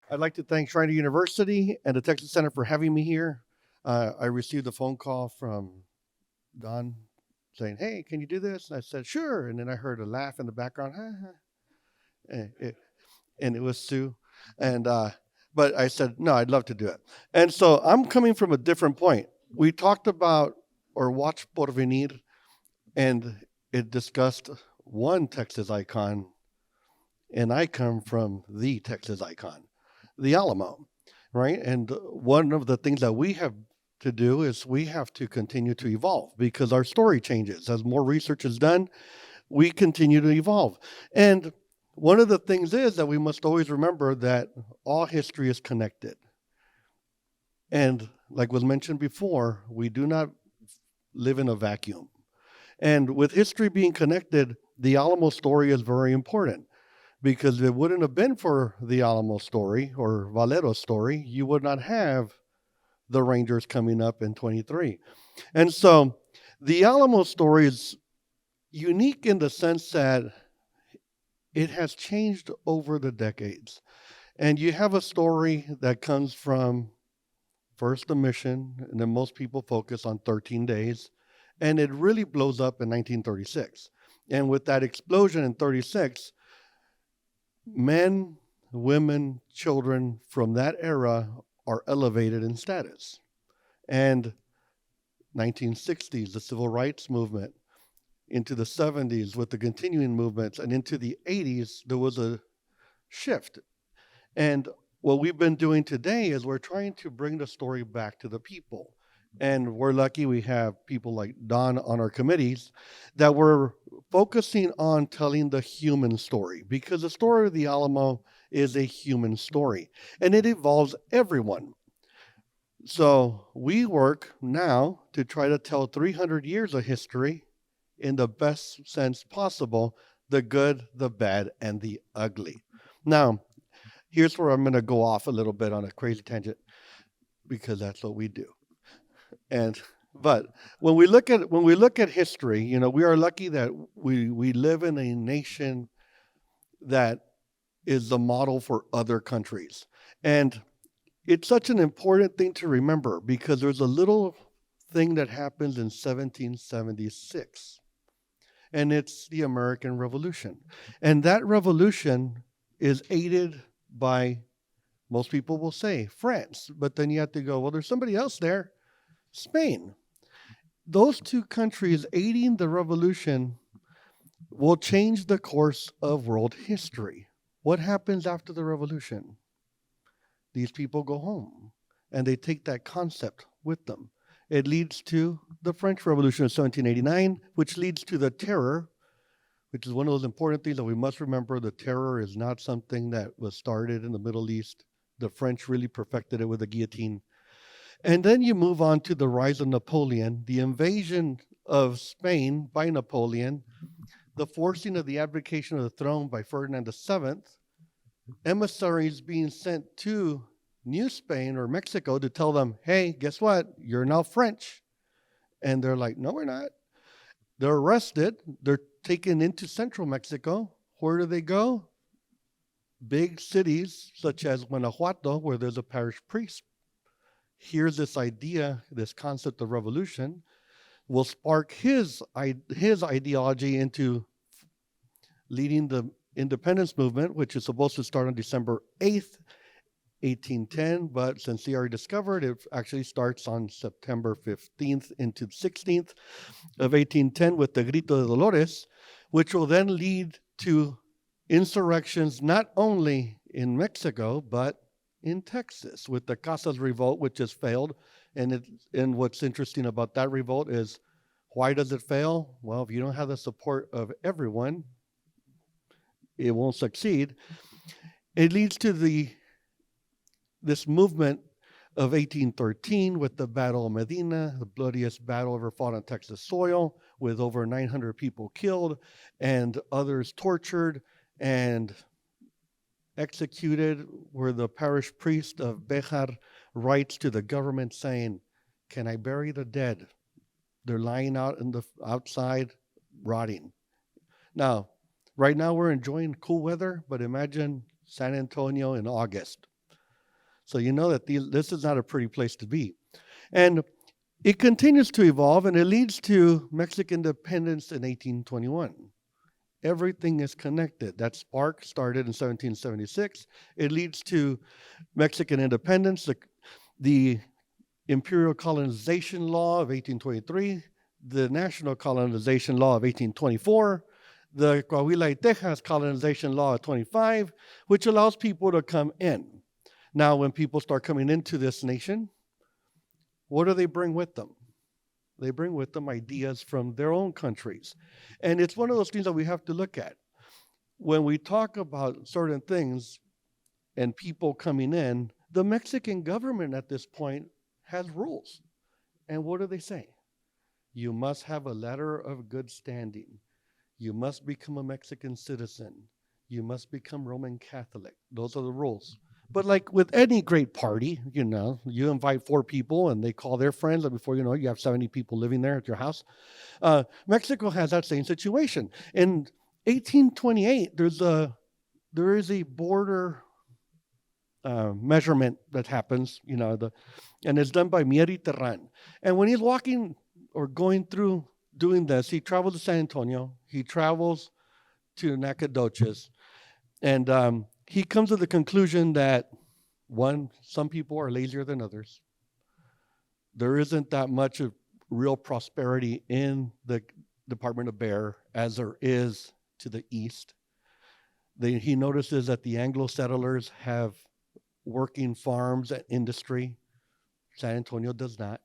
I'd like to thank Schreiner University and the Texas Center for having me here. I received a phone call from Don saying, "Hey, can you do this?" And I said, "Sure." And then I heard a laugh in the background, ha, ha. And it was Sue. And but I said, "No, I'd love to do it." And so I'm coming from a different point. We talked about or watched Porvenir, and it discussed one Texas icon, and I come from the Texas icon, the Alamo, right? And one of the things that we have to do is we have to continue to evolve because our story changes. As more research is done, we continue to evolve. And one of the things is that we must always remember that all history is connected. And like was mentioned before, we do not live in a vacuum. And with history being connected, the Alamo story is very important because if it wouldn't have been for the Alamo story or Valero's story, you would not have the Rangers coming up in 23. And so the Alamo story is unique in the sense that it has changed over the decades. And you have a story that comes from first the mission, and then most people focus on 13 days, and it really blows up in 1936. And with that explosion in 36, men, women, children from that era are elevated in status. And 1960s, the civil rights movement, into the 70s with the continuing movements, and into the 80s, there was a shift. And what we've been doing today is we're trying to bring the story back to the people. And we're lucky we have people like Don on our committees that we're focusing on telling the human story because the story of the Alamo is a human story and it involves everyone. So we work now to try to tell 300 years of history in the best sense possible, the good, the bad, and the ugly. Now, here's where I'm going to go off a little bit on a crazy tangent because that's what we do. And but when we look at history, we are lucky that we live in a nation that is the model for other countries. And it's such an important thing to remember because there's a little thing that happens in 1776, and it's the American Revolution. And that revolution is aided by, most people will say, France. But then you have to go, well, there's somebody else there, Spain. Those two countries aiding the revolution will change the course of world history. What happens after the revolution? These people go home and they take that concept with them. It leads to the French Revolution of 1789, which leads to the terror, which is one of those important things that we must remember. The terror is not something that was started in the Middle East. The French really perfected it with the guillotine. And then you move on to the rise of Napoleon, the invasion of Spain by Napoleon, the forcing of the abdication of the throne by Ferdinand VII, emissaries being sent to New Spain or Mexico to tell them, hey, guess what? You're now French. And they're like, no, we're not. They're arrested. They're taken into central Mexico. Where do they go? Big cities such as Guanajuato, where there's a parish priest. Here's this idea, this concept of revolution, will spark his ideology into leading the independence movement, which is supposed to start on December 8th, 1810, but since he already discovered, it actually starts on September 15th into 16th of 1810 with the Grito de Dolores, which will then lead to insurrections not only in Mexico, but in Texas with the Casas Revolt, which has failed. And what's interesting about that revolt is, why does it fail? Well, if you don't have the support of everyone, it won't succeed. It leads to this movement of 1813 with the Battle of Medina, the bloodiest battle ever fought on Texas soil, with over 900 people killed and others tortured and executed, where the parish priest of Bejar writes to the government saying, can I bury the dead? They're lying out in the outside rotting. Now, right now we're enjoying cool weather, but imagine San Antonio in August. So you know that this is not a pretty place to be. And it continues to evolve, and it leads to Mexican independence in 1821. Everything is connected. That spark started in 1776. It leads to Mexican independence, the Imperial Colonization Law of 1823, the National Colonization Law of 1824, the Coahuila y Texas Colonization Law of 25, which allows people to come in. Now, when people start coming into this nation, what do they bring with them? They bring with them ideas from their own countries. And it's one of those things that we have to look at. When we talk about certain things and people coming in, the Mexican government at this point has rules. And what do they say? You must have a letter of good standing. You must become a Mexican citizen. You must become Roman Catholic. Those are the rules. But like with any great party, you invite 4 people and they call their friends, and before you know it, you have 70 people living there at your house. Mexico has that same situation. In 1828, there is a border measurement that happens, and it's done by Mier y Terran. And when he's walking or going through doing this, he travels to San Antonio, he travels to Nacogdoches, and he comes to the conclusion that, one, some people are lazier than others. There isn't that much of real prosperity in the Department of Bear as there is to the east. He notices that the Anglo settlers have working farms and industry. San Antonio does not.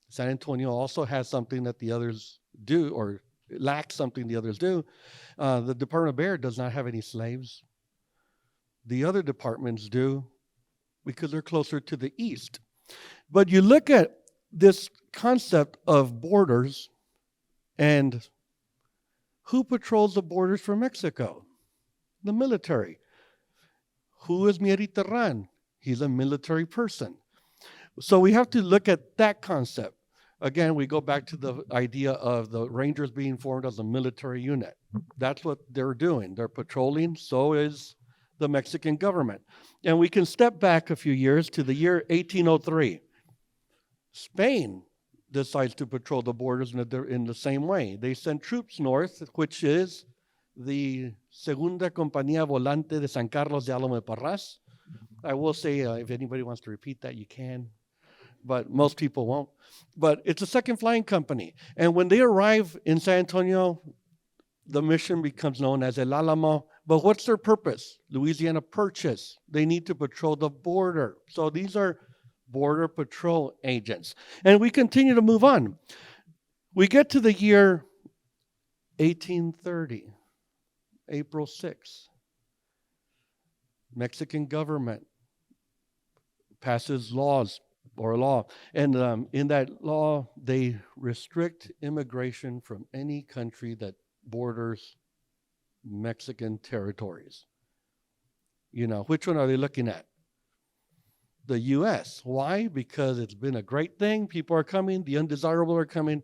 San Antonio also has something that the others do, or lacks something the others do. The Department of Bear does not have any slaves. The other departments do, because they're closer to the east. But you look at this concept of borders, and who patrols the borders for Mexico? The military. Who is Mier y Terran? He's a military person. So we have to look at that concept. Again, we go back to the idea of the Rangers being formed as a military unit. That's what they're doing. They're patrolling, so is the Mexican government. And we can step back a few years to the year 1803. Spain decides to patrol the borders in the same way. They send troops north, which is the Segunda Compañía Volante de San Carlos de Alamo de Parras. I will say, if anybody wants to repeat that, you can, but most people won't. But it's a second flying company. And when they arrive in San Antonio, the mission becomes known as El Alamo. But what's their purpose? Louisiana Purchase. They need to patrol the border. So these are border patrol agents. And we continue to move on. We get to the year 1830, April 6th. Mexican government passes laws or a law. And in that law, they restrict immigration from any country that borders Mexican territories. Which one are they looking at? The U.S. Why? Because it's been a great thing. People are coming. The undesirable are coming.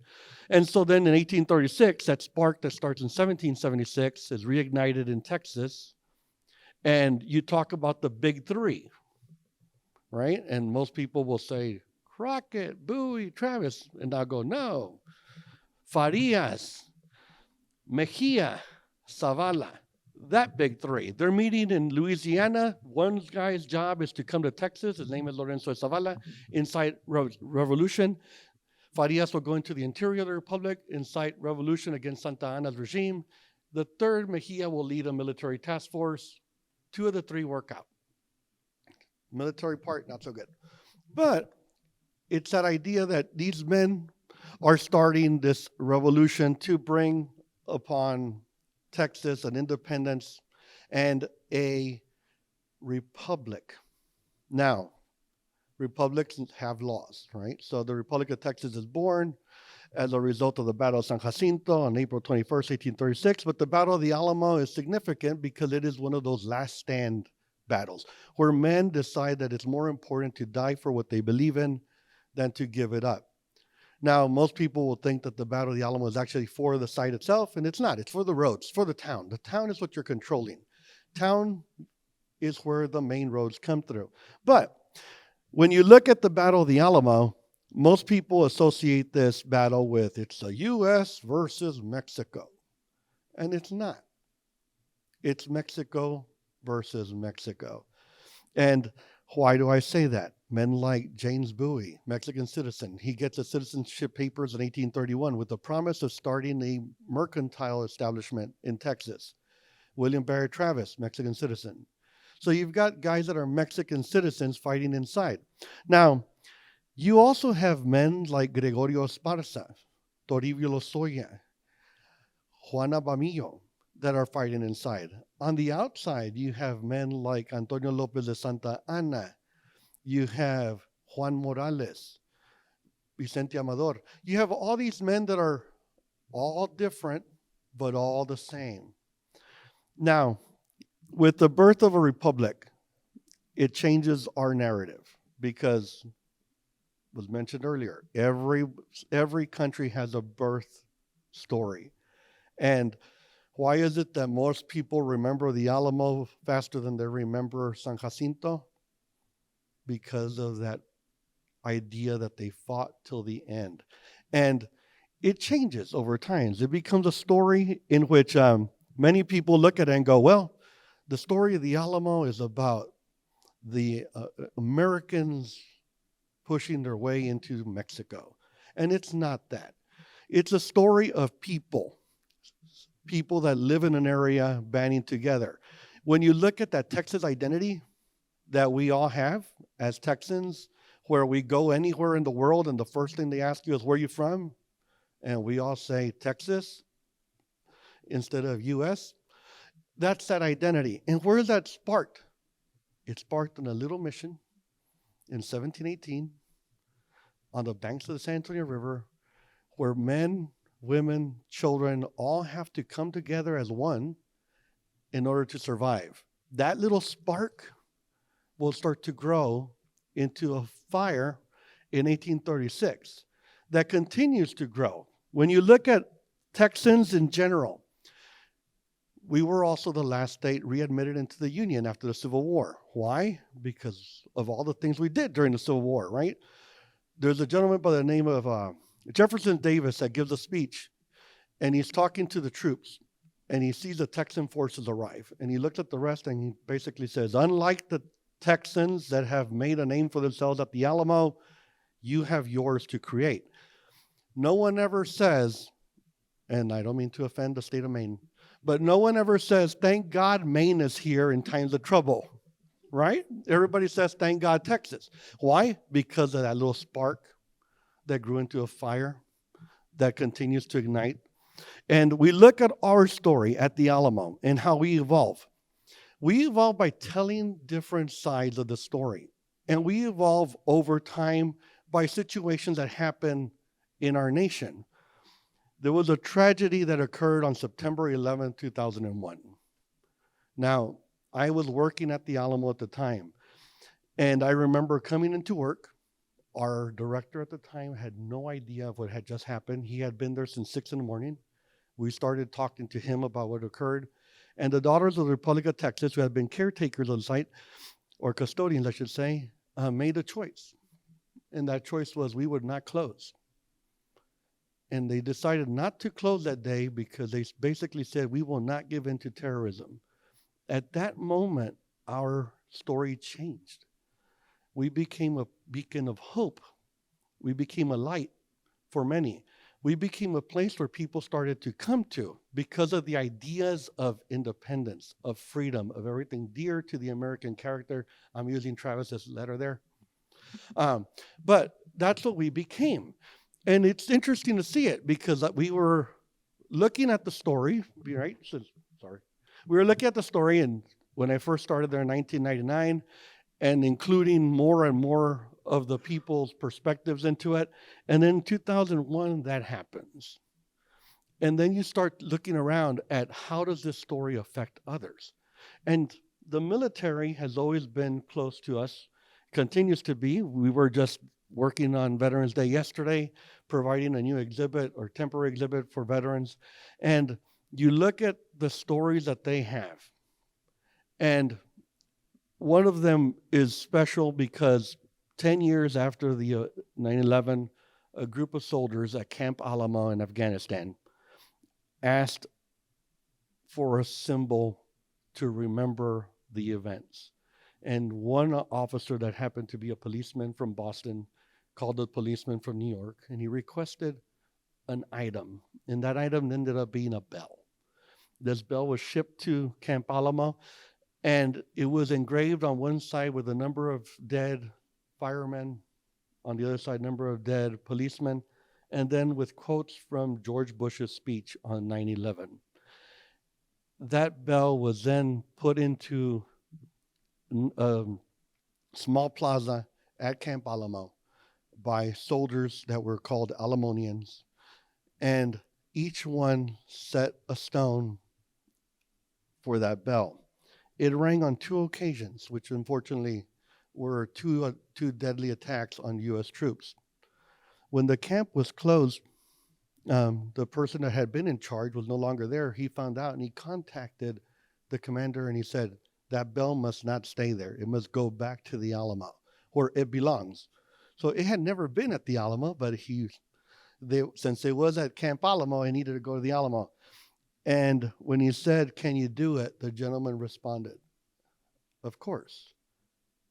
And so then in 1836, that spark that starts in 1776 is reignited in Texas. And you talk about the big 3, right? And most people will say, Crockett, Bowie, Travis. And I'll go, no. Farias, Mejia, Zavala, that big 3. They're meeting in Louisiana. One guy's job is to come to Texas. His name is Lorenzo Zavala. Incite revolution. Farias will go into the interior of the republic, incite revolution against Santa Anna's regime. The third, Mejia, will lead a military task force. 2 of the 3 work out. Military part, not so good. But it's that idea that these men are starting this revolution to bring upon Texas an independence and a republic. Now, republics have laws, right? So the Republic of Texas is born as a result of the Battle of San Jacinto on April 21st, 1836. But the Battle of the Alamo is significant because it is one of those last stand battles where men decide that it's more important to die for what they believe in than to give it up. Now, most people will think that the Battle of the Alamo is actually for the site itself, and it's not. It's for the roads, for the town. The town is what you're controlling. Town is where the main roads come through. But When you look at the Battle of the Alamo, most people associate this battle with it's the U.S. versus Mexico. And it's not. It's Mexico versus Mexico. And why do I say that? Men like James Bowie, Mexican citizen, he gets his citizenship papers in 1831 with the promise of starting a mercantile establishment in Texas. William Barrett Travis, Mexican citizen. So you've got guys that are Mexican citizens fighting inside. Now, you also have men like Gregorio Esparza, Toribio Lozoya, Juana Bamillo that are fighting inside. On the outside, you have men like Antonio Lopez de Santa Anna. You have Juan Morales, Vicente Amador. You have all these men that are all different, but all the same. Now, with the birth of a republic, it changes our narrative because, was mentioned earlier, every country has a birth story. And why is it that most people remember the Alamo faster than they remember San Jacinto? Because of that idea that they fought till the end. And it changes over time. It becomes a story in which many people look at it and go, well, the story of the Alamo is about the Americans pushing their way into Mexico. And it's not that. It's a story of people that live in an area banding together. When you look at that Texas identity that we all have as Texans, where we go anywhere in the world and the first thing they ask you is, where are you from? And we all say Texas instead of US. That's that identity. And where is that sparked? It sparked in a little mission in 1718 on the banks of the San Antonio River, where men, women, children all have to come together as one in order to survive. That little spark will start to grow into a fire in 1836 that continues to grow. When you look at Texans in general, we were also the last state readmitted into the Union after the Civil War. Why? Because of all the things we did during the Civil War, right? There's a gentleman by the name of Jefferson Davis that gives a speech, and he's talking to the troops, and he sees the Texan forces arrive, and he looks at the rest, and he basically says, unlike the Texans that have made a name for themselves at the Alamo, you have yours to create. No one ever says, and I don't mean to offend the state of Maine, but no one ever says, thank God Maine is here in times of trouble, right? Everybody says, thank God Texas. Why? Because of that little spark that grew into a fire that continues to ignite. And we look at our story at the Alamo and how we evolve. We evolve by telling different sides of the story. And we evolve over time by situations that happen in our nation. There was a tragedy that occurred on September 11, 2001. Now, I was working at the Alamo at the time, and I remember coming into work. Our director at the time had no idea of what had just happened. He had been there since 6 in the morning. We started talking to him about what occurred. And the Daughters of the Republic of Texas, who had been caretakers of the site, or custodians, I should say, made a choice. And that choice was we would not close. And they decided not to close that day because they basically said, we will not give in to terrorism. At that moment, our story changed. We became a beacon of hope. We became a light for many. We became a place where people started to come to because of the ideas of independence, of freedom, of everything dear to the American character. I'm using Travis's letter there. But that's what we became. And it's interesting to see it because we were looking at the story, right? We were looking at the story, and when I first started there in 1999, and including more and more of the people's perspectives into it. And then in 2001, that happens. And then you start looking around at how does this story affect others? And the military has always been close to us, continues to be. We were just working on Veterans Day yesterday, providing a new exhibit or temporary exhibit for veterans. And you look at the stories that they have. And one of them is special because 10 years after the 9/11, a group of soldiers at Camp Alamo in Afghanistan asked for a symbol to remember the events. And one officer that happened to be a policeman from Boston called the policeman from New York, and he requested an item. And that item ended up being a bell. This bell was shipped to Camp Alamo, and it was engraved on one side with a number of dead firemen, on the other side, number of dead policemen, and then with quotes from George Bush's speech on 9/11. That bell was then put into a small plaza at Camp Alamo by soldiers that were called Alamonians, and each one set a stone for that bell. It rang on two occasions, which unfortunately were two deadly attacks on U.S. troops. When the camp was closed, the person that had been in charge was no longer there. He found out and he contacted the commander and he said, that bell must not stay there. It must go back to the Alamo where it belongs. So it had never been at the Alamo, but since it was at Camp Alamo, he needed to go to the Alamo. And when he said, can you do it? The gentleman responded, of course.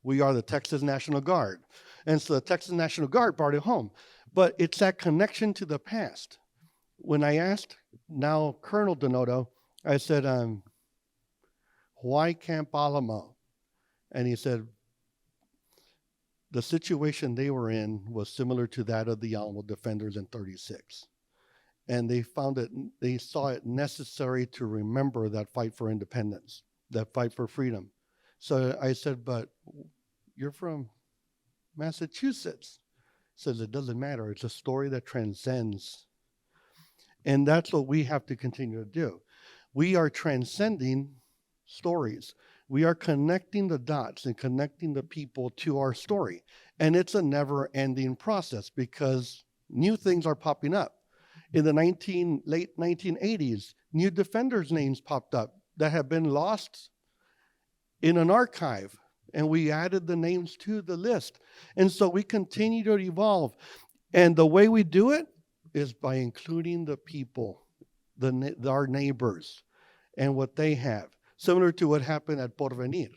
We are the Texas National Guard. And so the Texas National Guard brought it home. But it's that connection to the past. When I asked now Colonel Donato, I said, why Camp Alamo? And he said, the situation they were in was similar to that of the Alamo defenders in 36. And they saw it necessary to remember that fight for independence, that fight for freedom. So I said, but you're from Massachusetts. He says, it doesn't matter. It's a story that transcends. And that's what we have to continue to do. We are transcending stories. We are connecting the dots and connecting the people to our story. And it's a never-ending process because new things are popping up. In the late 1980s, new defenders' names popped up that have been lost in an archive, and we added the names to the list. And so we continue to evolve. And the way we do it is by including the people, our neighbors, and what they have. Similar to what happened at Porvenir,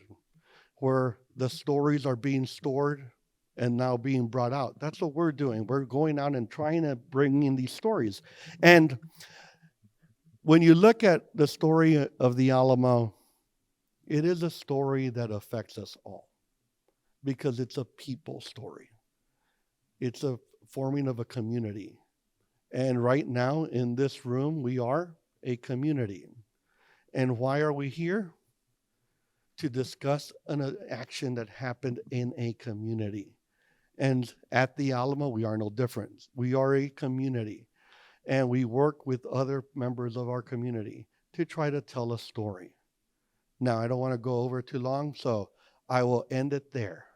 where the stories are being stored and now being brought out. That's what we're doing. We're going out and trying to bring in these stories. And when you look at the story of the Alamo, it is a story that affects us all because it's a people story. It's a forming of a community. And right now in this room, we are a community. And why are we here? To discuss an action that happened in a community. And at the Alamo, we are no different. We are a community. And we work with other members of our community to try to tell a story. Now, I don't want to go over too long, so I will end it there.